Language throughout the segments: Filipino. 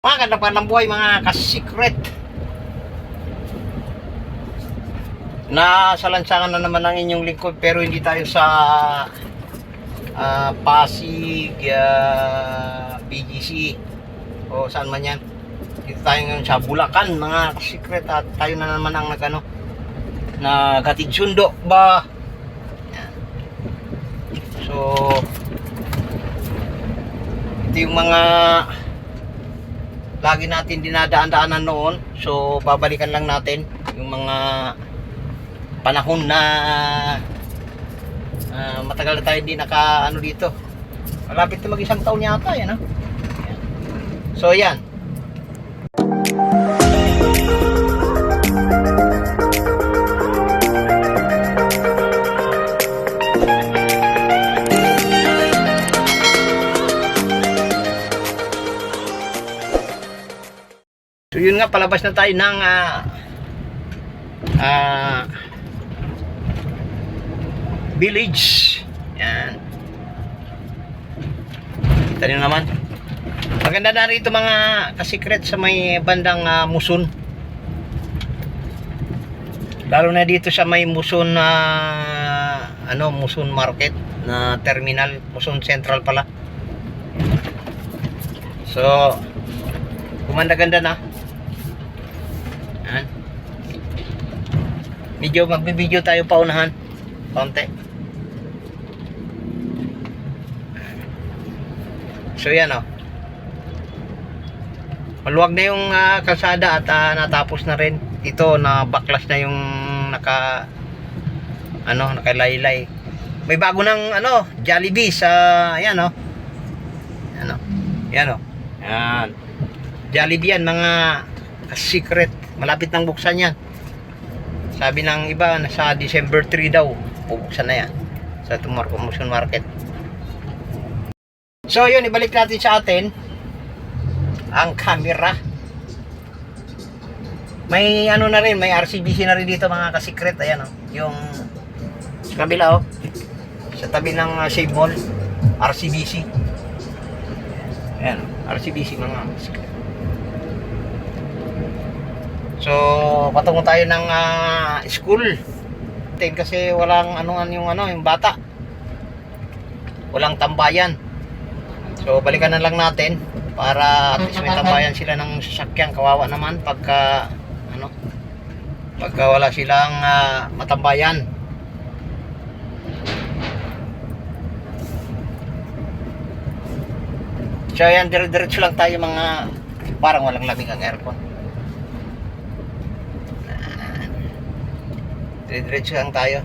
Magandang ng buhay mga ka-secret. Nasa lansangan na naman ang inyong lingkod, pero hindi tayo sa Pasig, BGC o saan man yan. Dito tayo ngayon sa Bulacan mga ka-secret, at tayo na naman ang naghatid sundo ba. Yan. So ito yung mga lagi natin dinadaan-daanan noon. So babalikan lang natin yung mga panahon na matagal na tayo hindi naka ano dito. Malapit na mag-isang taon yata yan, ha? Yan. So yan. So yun nga, palabas na tayo ng village. Yan. Kita nyo naman. Maganda na rito mga ka-secret sa may bandang Muson. Lalo na dito sa may Muson Muson Market na terminal, Muson Central pala. So gumanda-ganda na. Yan. Medyo magbibideo tayo paunahan konti. So yan, oh. Maluwag na yung kalsada at natapos na rin. Ito na baklas na yung nakalaylay. May bago ng Jollibee sa ayan, oh. Yan, oh. Yan, oh. Yan. Jollibee yan mga secret. Malapit nang buksan yan. Sabi ng iba sa December 3 daw bubuksan na yan sa Muson Market. So yun, ibalik natin sa atin ang camera. May na rin, may RCBC na rin dito mga ka-secret. Ayan, oh. Yung sa kabila, oh. Sa tabi ng Save Mall, RCBC. Ayan, RCBC mga ka-secret. So patungo tayo ng school. Kasi walang yung bata. Walang tambayan. So balikan na lang natin para at least may tambayan sila ng sasakyan. Kawawa naman pagka wala silang matambayan. So yan, dire-diretso lang tayo mga, parang walang lamig ang aircon. Diretso lang tayo.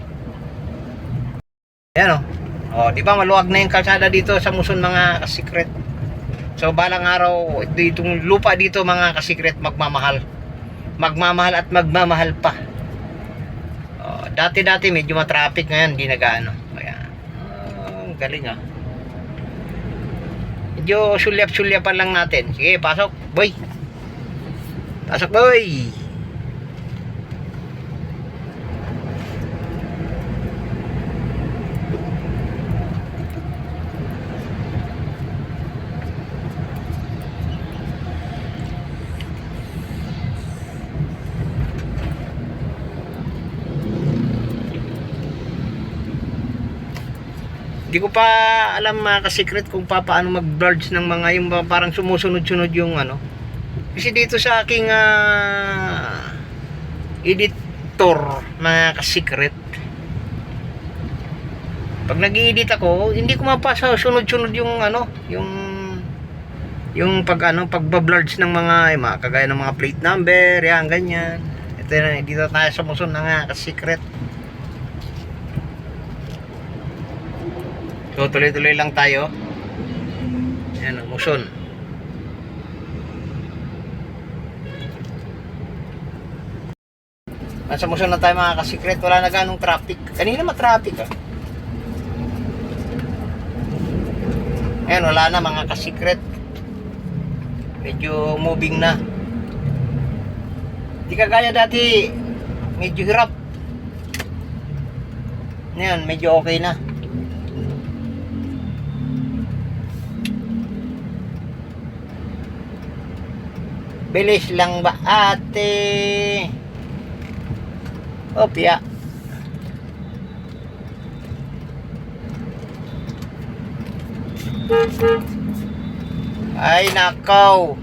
Ayan, oh. Di ba maluwag na yung kalsada dito sa Muson mga ka-secret. So balang araw itong lupa dito mga ka-secret magmamahal. Magmamahal at magmamahal pa. Dati medyo ma-traffic, ngayon hindi na gaano. Kaya galing, ah. Medyo sulyap-sulyapan lang natin. Sige, pasok, boy. Pasok, boy. Hindi ko pa alam mga ka-secret kung paano mag-blurge ng mga yung parang sumusunod-sunod yung Kasi dito sa aking editor mga ka-secret, pag nag-i-edit ako, hindi ko mapasa sunod-sunod yung yung pagba-blurge ng mga kagaya ng mga plate number, yan ganyan. Ito na, dito tayo sa Muson mga ka-secret. So tuloy-tuloy lang tayo. Ayan ang Muson. Nasa Muson na tayo mga ka-secret. Wala na ganong traffic. Kanina ma-traffic, ah. Ayan, wala na mga ka-secret. Medyo moving na. Hindi kagaya dati, medyo hirap. Ngayon, medyo okay na. Bilis lang ba ate? Opya. Ay nakaw.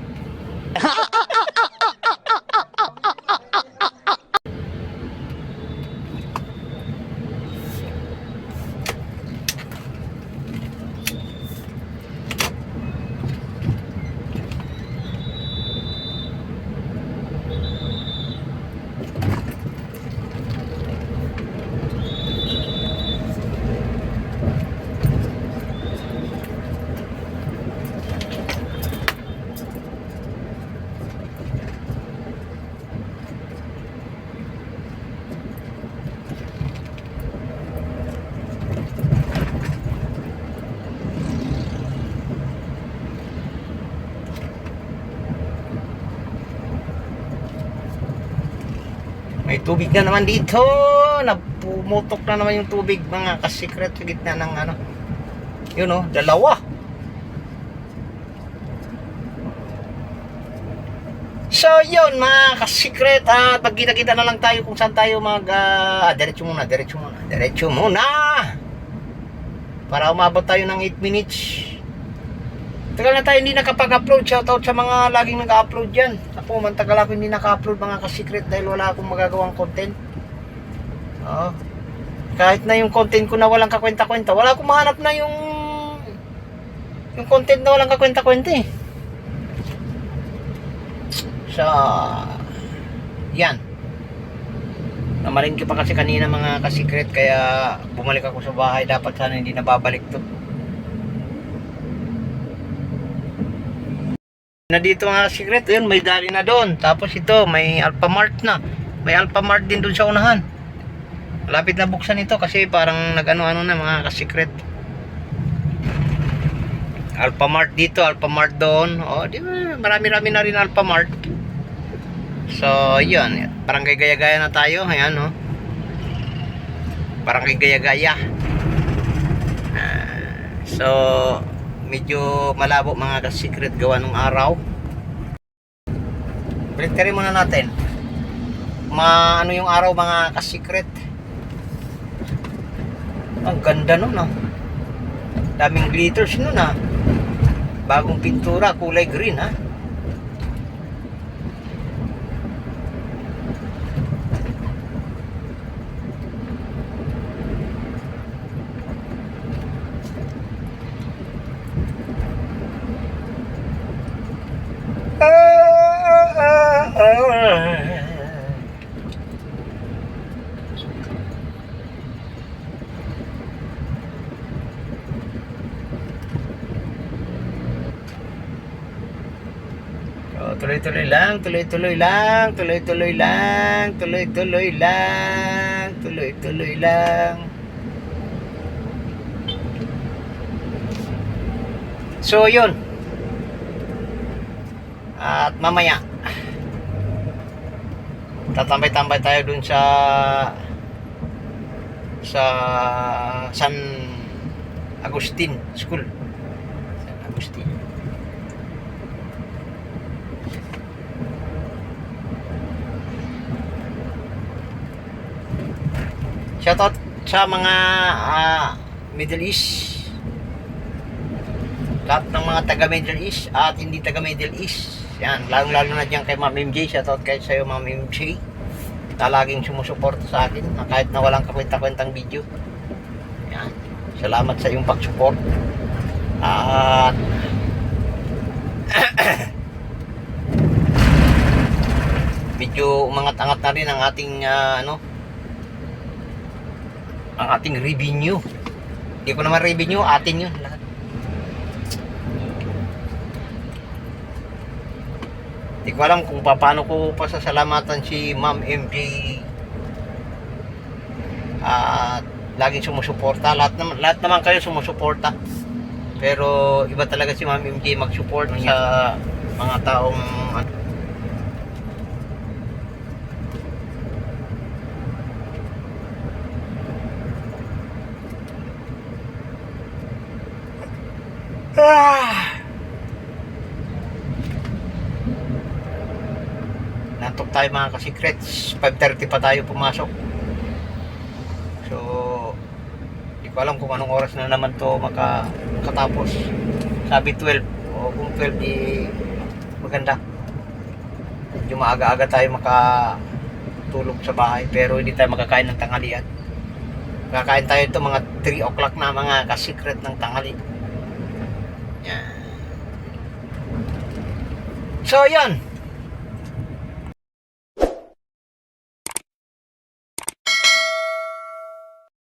May tubig na naman dito. Napumutok na naman yung tubig, mga kasikret, sa gitna ng ano. Yun oh, dalawa. So yun mga kasikret, pagkita-kita na lang tayo kung saan tayo diretso muna para umabot tayo ng 8 minutes. Tagal na tayo hindi nakapag-upload. Shoutout sa mga laging nag-upload dyan. Ako, mantagal ako hindi naka-upload mga kasikret dahil wala akong magagawang content. Kahit na yung content ko na walang kakwenta-kwenta, wala akong mahanap na yung content na walang kakwenta-kwenta eh. So, yan. Namalingki pa kasi kanina mga kasikret, kaya bumalik ako sa bahay. Dapat sana hindi nababalik to. Na dito mga kasikret, yun, may dali na doon. Tapos ito, may Alphamart na. May Alphamart din doon sa unahan. Lapit na buksan ito kasi parang nag-ano-ano na mga kasikret. Alphamart dito, Alphamart doon. Di ba, marami-rami na rin Alphamart. So, yun. Parang gaya-gaya na tayo. Ayan, Parang gaya-gaya. So, medyo malabo mga kasikret gawa nung araw. Balik muna natin. Ano yung araw mga kasikret. Ang ganda nun daming glitters nun bagong pintura, kulay green tuloy-tuloy lang, tuloy-tuloy lang, tuloy-tuloy lang, tuloy-tuloy lang, tuloy-tuloy lang. So yun. At mamaya tatambay-tambay tayo dun sa San Agustin School. San Agustin. Shoutout sa mga Middle East, lahat ng mga taga Middle East at hindi taga Middle East. Yan, lalo na dyan kay Ma'am MJ. Shoutout kayo sa'yo Ma'am MJ na laging sumusuporta sa akin kahit na walang kakwenta-kwentang video. Yan, salamat sa iyong pag-support. At medyo umangat-angat na rin ang ating ang ating revenue. Hindi ko naman revenue, atin yun lahat. Hindi ko alam kung paano ko pasasalamatan si Ma'am MJ at laging sumusuporta. Lahat naman kayo sumusuporta, pero iba talaga si Ma'am MJ mag-support sa mga taong Inantok tayo mga ka-secrets. 5:30 pa tayo pumasok. So, hindi ko alam kung anong oras na naman to makatapos. Sabi 12. O kung 12 di maganda. Medyo maaga-aga tayo makatulog sa bahay. Pero hindi tayo makakain ng tanghalian. Kakain tayo ito mga 3 o'clock na mga ka-secret ng tanghali. Yan. So, yan.